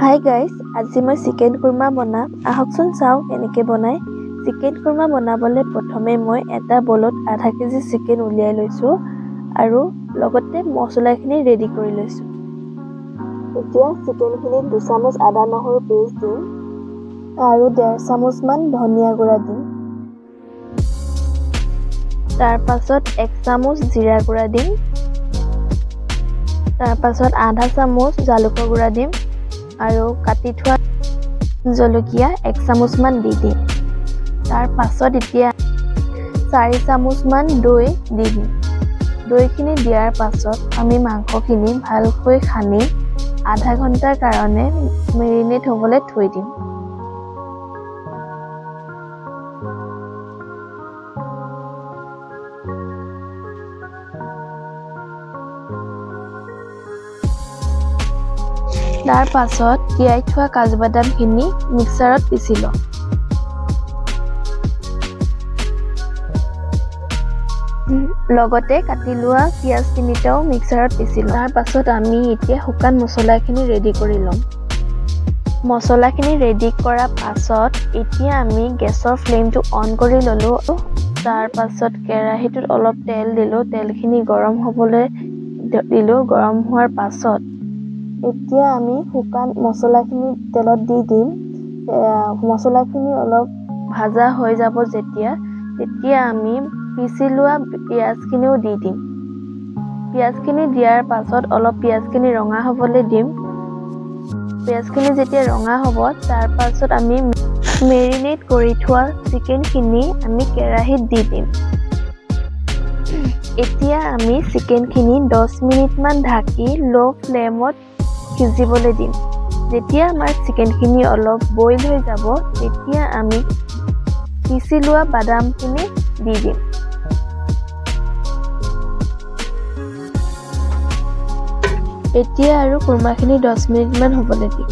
Hi guys, আজি মই chicken korma বনাম। আহকচোন চাওঁ কেনেকৈ বনায়। চিকেন কুৰ্মা বনাবলৈ প্ৰথমে মই এটা বলত আধা কেজি চিকেন উলিয়াই লৈছোঁ আৰু লগতে মছলাখিনি ৰেডি কৰি লৈছোঁ। এতিয়া চিকেনখিনিত 2 চামুচ আদা নহৰু পেষ্ট দিম আৰু 1.5 চামুচমান ধনিয়া গুড়া দিম। তাৰ পাছত 1 চামুচ জিৰা গুড়া দিম। তাৰ পাছত আধা চামুচ জালুকৰ গুড়া দিম আৰু কাটি থোৱা জলকীয়া 1 চামুচমান দি দিম। তাৰ পাছত এতিয়া 4 চামুচমান দৈ দি দিম। দৈখিনি দিয়াৰ পাছত আমি মাংসখিনি ভালকৈ সানি আধা ঘণ্টাৰ কাৰণে মেৰিনেট হ'বলৈ থৈ দিম। তাৰ পাছত তিয়াই থোৱা কাজু বাদামখিনি মিক্সাৰত পিচি লওঁ। লগতে কাটি লোৱা পিঁয়াজখিনিটাও মিক্সাৰত পিচি লওঁ। তাৰ পাছত আমি এতিয়া শুকান মছলাখিনি ৰেডি কৰি ল'ম। মছলাখিনি ৰেডি কৰাৰ পাছত এতিয়া আমি গেছৰ ফ্লেমটো অন কৰি ল'লোঁ। তাৰ পাছত কেৰাহীটোত অলপ তেল দিলোঁ। তেলখিনি গৰম হ'বলৈ দিলোঁ। গৰম হোৱাৰ পাছত এতিয়া আমি শুকান মছলাখিনি তেলত দি দিম। মছলাখিনি অলপ ভাজা হৈ যাব তেতিয়া আমি পিচি লোৱা পিঁয়াজখিনিও দি দিম। পিঁয়াজখিনি দিয়াৰ পাছত অলপ পিঁয়াজখিনি ৰঙা হ'বলৈ দিম। পিঁয়াজখিনি যেতিয়া ৰঙা হ'ব তাৰ পাছত আমি মেৰিনেট কৰি থোৱা চিকেনখিনি আমি কেৰাহীত দি দিম। এতিয়া আমি চিকেনখিনি 10 মিনিটমান ঢাকি ল' ফ্লেমত সিজিবলৈ দিম। যেতিয়া আমাৰ চিকেনখিনি অলপ বইল হৈ যাব তেতিয়া আমি পিচি লোৱা বাদামখিনি দি দিম। এতিয়া আৰু কুৰ্মাখিনি 10 মিনিটমান হ'বলৈ দিম।